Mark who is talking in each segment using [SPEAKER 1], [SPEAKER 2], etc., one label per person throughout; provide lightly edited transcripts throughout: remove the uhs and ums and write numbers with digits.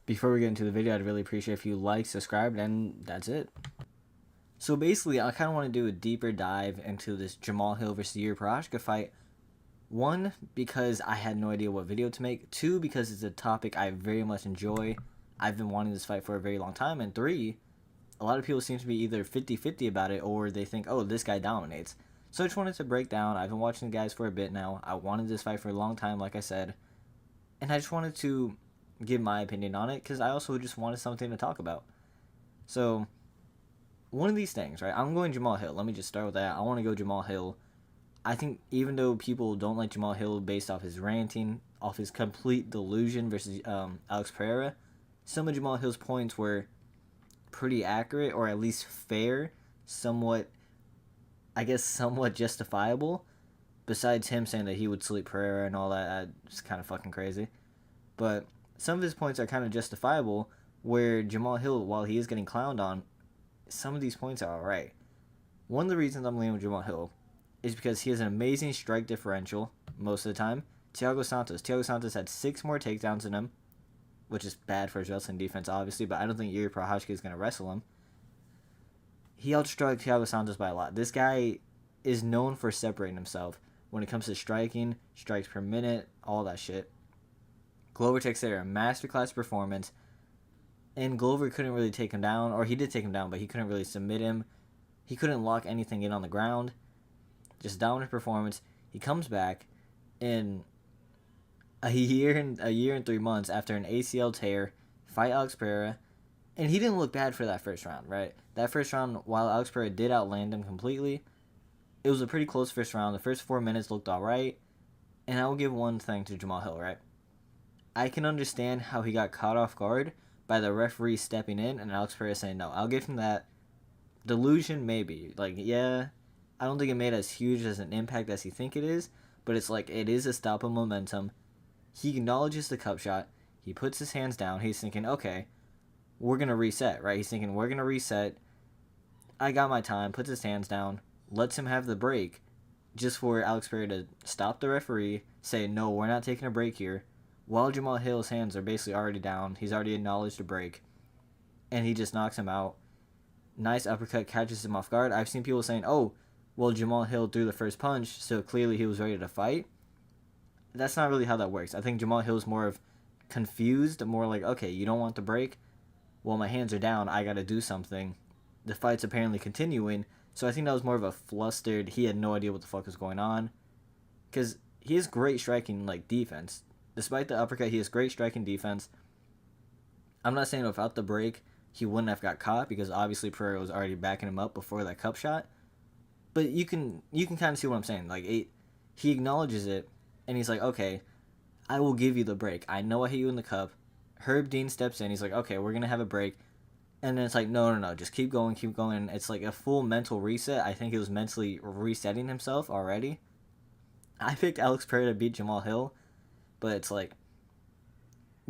[SPEAKER 1] Before we get into the video, I'd really appreciate if you like, subscribed, and that's it. So basically, I kind of want to do a deeper dive into this Jamahal versus Jiri Prochazka fight. One, because I had no idea what video to make. Two, because it's a topic I very much enjoy. I've been wanting this fight for a very long time. And three, a lot of people seem to be either 50-50 about it, or they think, oh, this guy dominates. So I just wanted to break down. I've been watching the guys for a bit now. I wanted this fight for a long time, like I said. And I just wanted to give my opinion on it, because I also just wanted something to talk about. So, one of these things, right? I'm going Jamahal. Let me just start with that. I want to go Jamahal. I think even though people don't like Jamahal based off his ranting, off his complete delusion versus Alex Pereira, some of Jamah's points were pretty accurate, or at least fair, somewhat justifiable. Besides him saying that he would sleep Pereira and all that, it's kind of fucking crazy. But some of his points are kind of justifiable, where Jamahal, while he is getting clowned on, some of these points are alright. One of the reasons I'm leaning with Jamahal is because he has an amazing strike differential most of the time. Thiago Santos had 6 more takedowns than him, which is bad for his wrestling defense, obviously, but I don't think Jiri Prochazka is going to wrestle him. He outstruck Thiago Santos by a lot. This guy is known for separating himself when it comes to striking, strikes per minute, all that shit. Glover Teixeira, masterclass performance, and Glover couldn't really take him down, or he did take him down, but he couldn't really submit him. He couldn't lock anything in on the ground. Just dominant performance. He comes back in a year and 3 months after an ACL tear, fight Alex Pereira, and he didn't look bad for that first round, right? That first round, while Alex Pereira did outland him completely, it was a pretty close first round. The first 4 minutes looked alright, and I will give one thing to Jamahal, right? I can understand how he got caught off guard by the referee stepping in and Alex Pereira saying no. I'll give him that. Delusion, maybe. Like, yeah, I don't think it made as huge as an impact as you think it is, but it's like, it is a stop of momentum. He acknowledges the cup shot. He puts his hands down. He's thinking, okay, we're going to reset, right? He's thinking, we're going to reset. I got my time. Puts his hands down. Lets him have the break just for Alex Pereira to stop the referee, say, no, we're not taking a break here. While Jamahal's hands are basically already down, he's already acknowledged a break, and he just knocks him out. Nice uppercut, catches him off guard. I've seen people saying, oh, well, Jamahal threw the first punch, so clearly he was ready to fight. That's not really how that works. I think Jamahil's more of confused, more like, okay, you don't want the break? Well, my hands are down, I gotta do something. The fight's apparently continuing, so I think that was more of a flustered, he had no idea what the fuck was going on. Because he has great striking, defense. Despite the uppercut, he has great striking defense. I'm not saying without the break, he wouldn't have got caught, because obviously Pereira was already backing him up before that cup shot. But you can kind of see what I'm saying. He acknowledges it, and he's like, okay, I will give you the break. I know I hit you in the cup. Herb Dean steps in. He's like, okay, we're going to have a break. And then it's like, no, just keep going. It's like a full mental reset. I think he was mentally resetting himself already. I picked Alex Pereira to beat Jamahal, but it's like,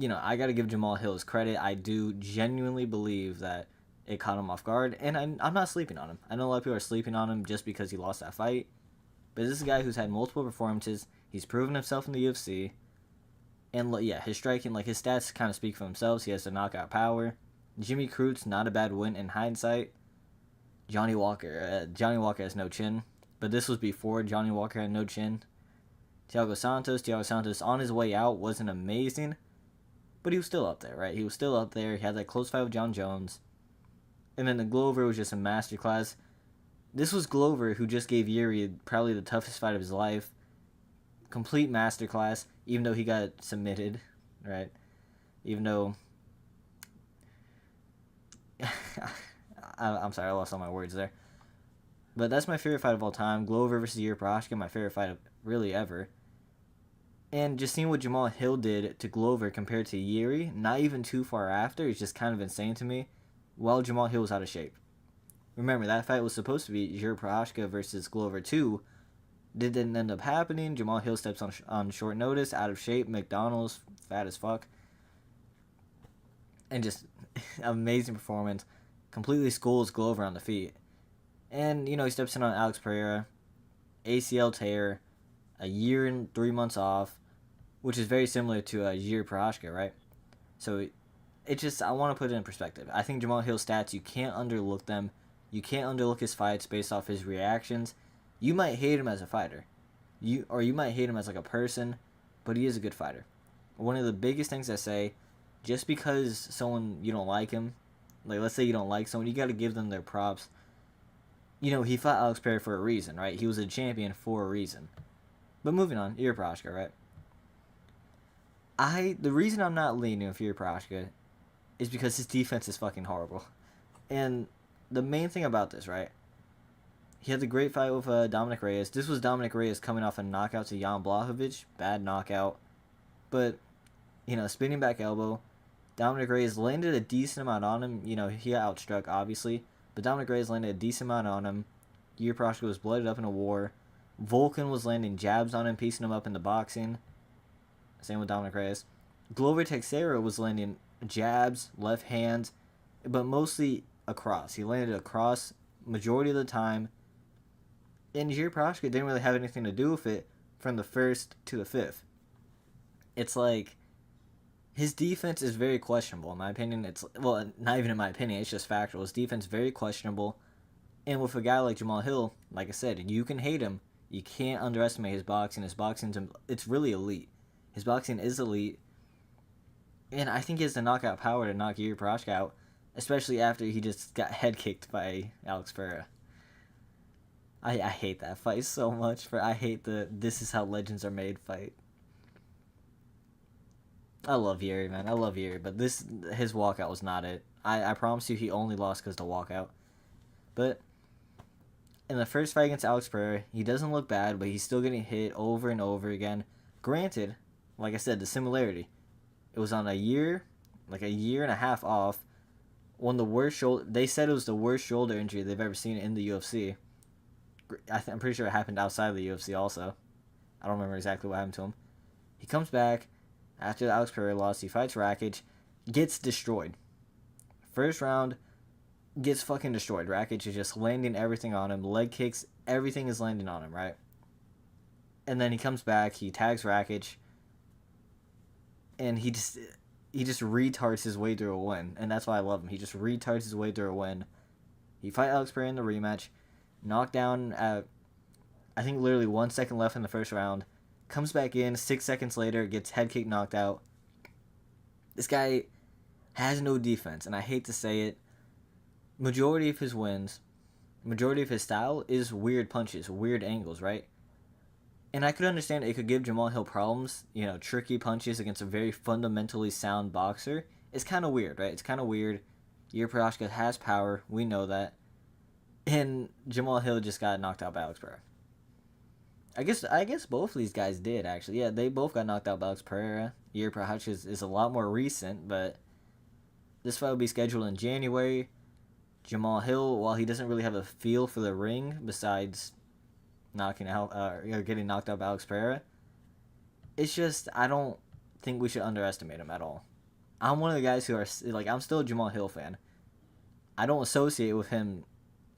[SPEAKER 1] I got to give Jamahal his credit. I do genuinely believe that it caught him off guard, and I'm not sleeping on him. I know a lot of people are sleeping on him just because he lost that fight, but this is a guy who's had multiple performances. He's proven himself in the UFC, and yeah, his striking, his stats kind of speak for themselves. He has the knockout power. Jimmy Crute's not a bad win in hindsight. Johnny Walker has no chin, but this was before Johnny Walker had no chin. Thiago Santos on his way out wasn't amazing, but he was still up there, right? He was still up there. He had that close fight with John Jones. And then the Glover was just a masterclass. This was Glover who just gave Jiri probably the toughest fight of his life. Complete masterclass, even though he got submitted, right? Even though... I'm sorry, I lost all my words there. But that's my favorite fight of all time. Glover versus Jiri Prochazka, my favorite fight of really ever. And just seeing what Jamahal did to Glover compared to Jiri, not even too far after, is just kind of insane to me. While Jamahal was out of shape. Remember, that fight was supposed to be Jiri Prochazka versus Glover 2. Didn't end up happening. Jamahal steps on short notice, out of shape, McDonald's, fat as fuck. And just amazing performance. Completely schools Glover on the feet. And, he steps in on Alex Pereira. ACL tear. A year and 3 months off. Which is very similar to Jiri Prochazka, right? So it just, I want to put it in perspective. I think Jamahal Hill's stats, you can't underlook them. You can't underlook his fights based off his reactions. You might hate him as a fighter, you might hate him as like a person, but he is a good fighter. One of the biggest things I say, just because someone you don't like him, like let's say you don't like someone, you got to give them their props. You know, he fought Alex Pereira for a reason, right? He was a champion for a reason. But moving on, Jiri Prochazka, right? The reason I'm not leaning with Jiri Prochazka is because his defense is fucking horrible. And the main thing about this, right? He had the great fight with Dominic Reyes. This was Dominic Reyes coming off a knockout to Jan Blachowicz. Bad knockout. But, you know, spinning back elbow. Dominic Reyes landed a decent amount on him. You know, he got outstruck, obviously. But Dominic Reyes landed a decent amount on him. Jiri Prochazka was blooded up in a war. Volkan was landing jabs on him, piecing him up into boxing. Same with Dominic Reyes. Glover Teixeira was landing jabs, left hands, but mostly across. He landed across majority of the time. And Jiri Prochazka didn't really have anything to do with it from the first to the fifth. It's like, his defense is very questionable, in my opinion. It's, well, not even in my opinion, it's just factual. His defense very questionable. And with a guy like Jamahal Hill, like I said, you can hate him. You can't underestimate his boxing. His boxing's, it's really elite. His boxing is elite. And I think he has the knockout power to knock Jiri Prochazka out, especially after he just got head kicked by Alex Pereira. I hate that fight so much. I hate the "this is how legends are made" fight. I love Jiri, man. I love Jiri, but his walkout was not it. I promise you he only lost because of the walkout. But in the first fight against Alex Pereira, he doesn't look bad, but he's still getting hit over and over again. Granted, like I said, the similarity. It was on a year and a half off. One of the worst shoulder. They said it was the worst shoulder injury they've ever seen in the UFC. I'm pretty sure it happened outside of the UFC also. I don't remember exactly what happened to him. He comes back after the Alex Pereira loss. He fights Rakic, gets destroyed. First round, gets fucking destroyed. Rakic is just landing everything on him. Leg kicks, everything is landing on him, right? And then he comes back, he tags Rakic, and he just retards his way through a win. And that's why I love him. He just retards his way through a win. He fight Alex Pereira in the rematch. Knocked down at, I think, literally 1 second left in the first round. Comes back in 6 seconds later, gets head kick knocked out. This guy has no defense, and I hate to say it. Majority of his wins, majority of his style is weird punches, weird angles, right? And I could understand it could give Jamahal Hill problems, you know, tricky punches against a very fundamentally sound boxer. It's kind of weird, right? It's kind of weird. Jiri Prochazka has power, we know that. And Jamahal Hill just got knocked out by Alex Pereira. I guess both of these guys did, actually. Yeah, they both got knocked out by Alex Pereira. Jiri Prochazka is a lot more recent, but this fight will be scheduled in January. Jamahal Hill, while he doesn't really have a feel for the ring, besides knocking out or getting knocked out by Alex Pereira, it's just, I don't think we should underestimate him at all. I'm one of the guys who are, like, I'm still a Jamahal Hill fan. I don't associate with him,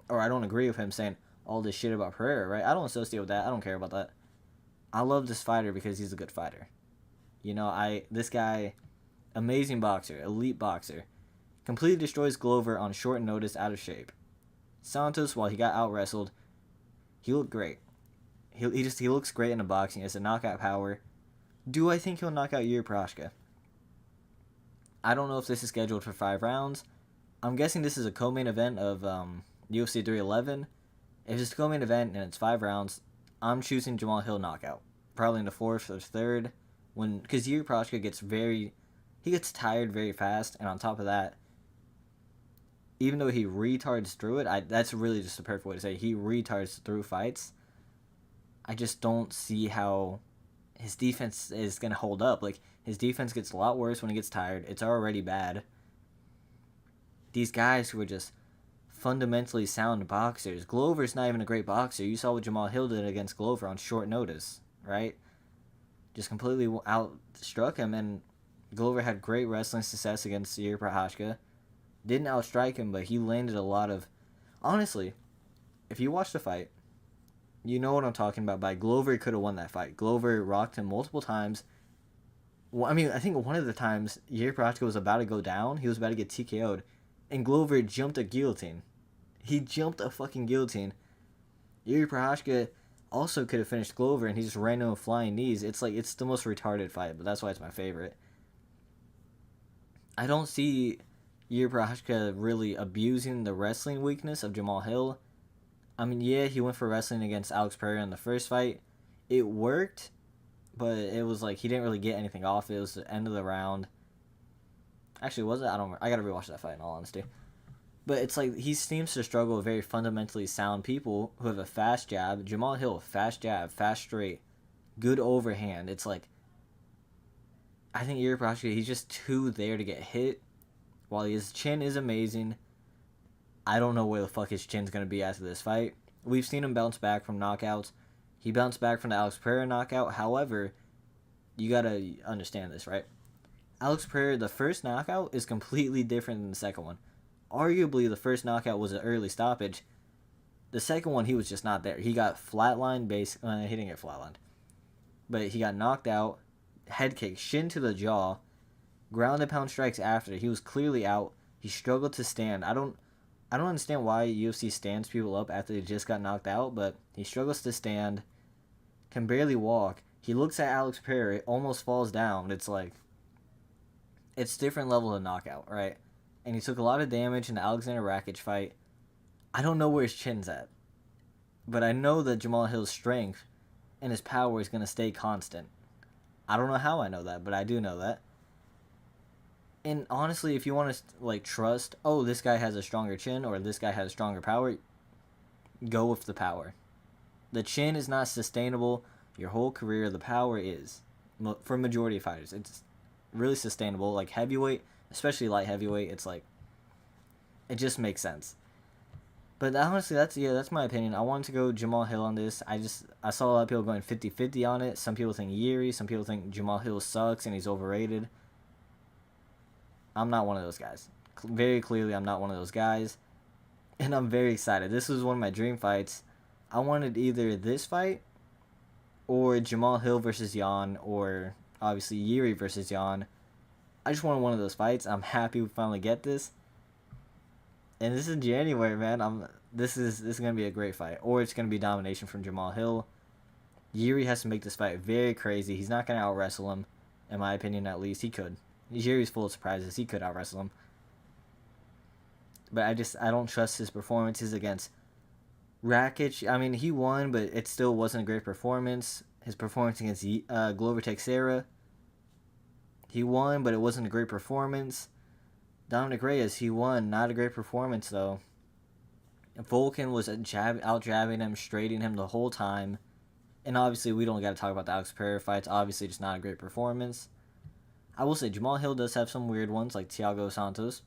[SPEAKER 1] or I don't agree with him saying all this shit about Pereira, right? I don't associate with that. I don't care about that. I love this fighter because he's a good fighter. You know, this guy, amazing boxer, elite boxer, completely destroys Glover on short notice, out of shape. Santos, while he got out-wrestled, he looked great. He looks great in the boxing. It's a knockout power. Do I think he'll knock out Jiri Prochazka? I don't know if this is scheduled for 5 rounds. I'm guessing this is a co-main event of UFC 311. If it's a co-main event and it's 5 rounds, I'm choosing Jamahal Hill knockout. Probably in the 4th or 3rd. Because Jiri Prochazka gets tired very fast, and on top of that, even though he retards through it, that's really just the perfect way to say it. He retards through fights. I just don't see how his defense is going to hold up. Like, his defense gets a lot worse when he gets tired. It's already bad. These guys who are just fundamentally sound boxers. Glover's not even a great boxer. You saw what Jamahal Hill did against Glover on short notice, right? Just completely outstruck him, and Glover had great wrestling success against Jiri Prochazka. Didn't outstrike him, but he landed a lot of... Honestly, if you watch the fight, you know what I'm talking about. Glover could have won that fight. Glover rocked him multiple times. Well, I mean, I think one of the times Yuri Prochazka was about to go down, he was about to get TKO'd, and Glover jumped a guillotine. He jumped a fucking guillotine. Yuri Prochazka also could have finished Glover, and he just ran into flying knees. It's like, it's the most retarded fight, but that's why it's my favorite. I don't see Yuri Prochazka really abusing the wrestling weakness of Jamahal Hill. I mean, yeah, he went for wrestling against Alex Pereira in the first fight. It worked, but it was like he didn't really get anything off it. It was the end of the round. Actually, was it? I don't. I gotta rewatch that fight in all honesty. But it's like he seems to struggle with very fundamentally sound people who have a fast jab. Jamahal Hill, fast jab, fast straight, good overhand. It's like I think Yuri Prochazka, he's just too there to get hit. While his chin is amazing, I don't know where the fuck his chin's gonna be after this fight. We've seen him bounce back from knockouts. He bounced back from the Alex Pereira knockout. However, you gotta understand this, right? Alex Pereira, the first knockout is completely different than the second one. Arguably, the first knockout was an early stoppage. The second one, he was just not there. He got flatlined, he didn't get flatlined. But he got knocked out, head kick, shin to the jaw, ground and pound strikes after. He was clearly out. He struggled to stand. I don't understand why UFC stands people up after they just got knocked out, but he struggles to stand, can barely walk. He looks at Alex Pereira, almost falls down. It's like, it's different level of knockout, right? And he took a lot of damage in the Alexander Rakic fight. I don't know where his chin's at, but I know that Jamahal Hill's strength and his power is going to stay constant. I don't know how I know that, but I do know that. And honestly, if you want to like trust, oh, this guy has a stronger chin or this guy has stronger power, go with the power. The chin is not sustainable your whole career. The power is. For majority of fighters, it's really sustainable. Like heavyweight, especially light heavyweight, it's like, it just makes sense. But honestly, that's my opinion. I wanted to go Jamahal Hill on this. I saw a lot of people going 50-50 on it. Some people think Jiri, some people think Jamahal Hill sucks and he's overrated. I'm not one of those guys. Very clearly, I'm not one of those guys. And I'm very excited. This was one of my dream fights. I wanted either this fight or Jamahal Hill versus Jan, or obviously Jiri versus Jan. I just wanted one of those fights. I'm happy we finally get this. And this is January, man. This is gonna be a great fight. Or it's gonna be domination from Jamahal Hill. Jiri has to make this fight very crazy. He's not gonna out wrestle him, in my opinion at least. He could. Jiri's full of surprises. He could out wrestle him. But I don't trust his performances against Rakic. I mean, he won, but it still wasn't a great performance. His performance against Glover Teixeira, he won, but it wasn't a great performance. Dominic Reyes, he won. Not a great performance, though. Volkan was out jabbing him, straighting him the whole time. And obviously, we don't got to talk about the Alex Pereira fights. Obviously, just not a great performance. I will say, Jamahal Hill does have some weird ones, like Thiago Santos.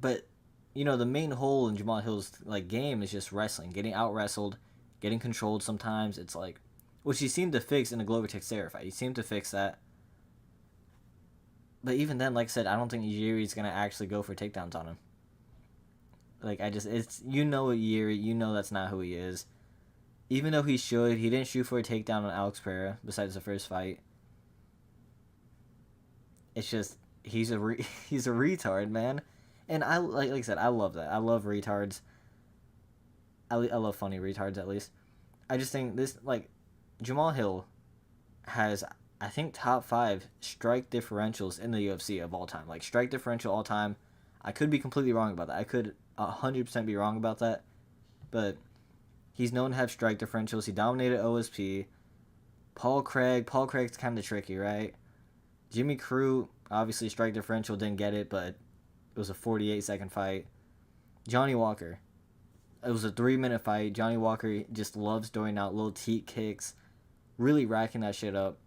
[SPEAKER 1] But, you know, the main hole in Jamahal Hill's like game is just wrestling. Getting out-wrestled, getting controlled sometimes. It's like, which he seemed to fix in the Glover Teixeira fight. He seemed to fix that. But even then, like I said, I don't think Jiri's going to actually go for takedowns on him. Like, you know Jiri, you know that's not who he is. Even though he should, he didn't shoot for a takedown on Alex Pereira, besides the first fight. It's just, he's a retard, man. And like I said, I love that. I love retards. I love funny retards, at least. I just think this, like, Jamahal Hill has, I think, top 5 strike differentials in the UFC of all time. Like, strike differential all time. I could be completely wrong about that. I could 100% be wrong about that. But he's known to have strike differentials. He dominated OSP. Paul Craig's kind of tricky, right? Jimmy Crute, obviously strike differential, didn't get it, but it was a 48-second fight. Johnny Walker, it was a 3-minute fight. Johnny Walker just loves throwing out little teat kicks, really racking that shit up.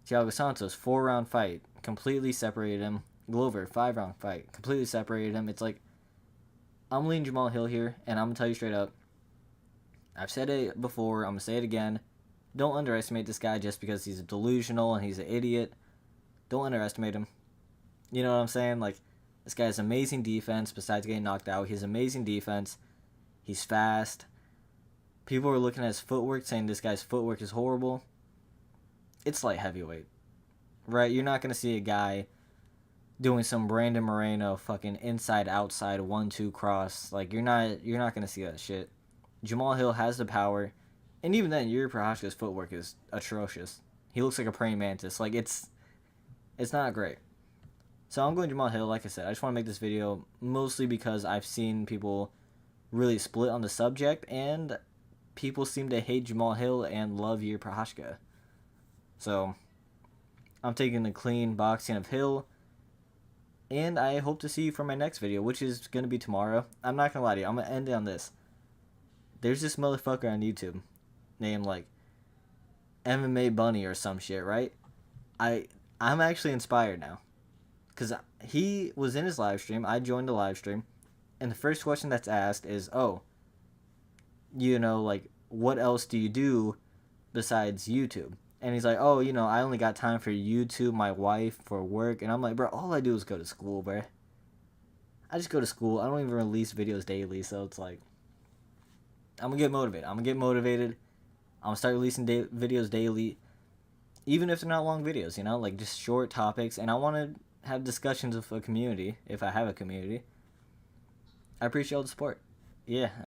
[SPEAKER 1] Thiago Santos, 4-round fight, completely separated him. Glover, 5-round fight, completely separated him. It's like, I'm leaning Jamahal Hill here, and I'm going to tell you straight up, I've said it before, I'm going to say it again, don't underestimate this guy just because he's delusional and he's an idiot. Don't underestimate him. You know what I'm saying? Like, this guy has amazing defense besides getting knocked out. He has amazing defense. He's fast. People are looking at his footwork saying this guy's footwork is horrible. It's light heavyweight. right? You're not gonna see a guy doing some Brandon Moreno fucking inside outside 1-2 cross. Like you're not gonna see that shit. Jamahal Hill has the power, and even then, Jiri Prochazka's footwork is atrocious. He looks like a praying mantis. Like it's not great. So I'm going Jamahal Hill. Like I said, I just want to make this video mostly because I've seen people really split on the subject, and people seem to hate Jamahal Hill and love Jiri Prochazka. So I'm taking the clean boxing of Hill, and I hope to see you for my next video, which is going to be tomorrow. I'm not going to lie to you. I'm going to end it on this. There's this motherfucker on YouTube named, like, MMA Bunny or some shit, right? I'm actually inspired now. Because he was in his live stream. I joined the live stream. And the first question that's asked is, oh, like, what else do you do besides YouTube? And he's like, oh, I only got time for YouTube, my wife, for work. And I'm like, bro, all I do is go to school, bro. I just go to school. I don't even release videos daily. So it's like, I'm going to get motivated. I'm going to start releasing videos daily. Even if they're not long videos, like just short topics. And I want to have discussions with a community, if I have a community. I appreciate all the support. Yeah.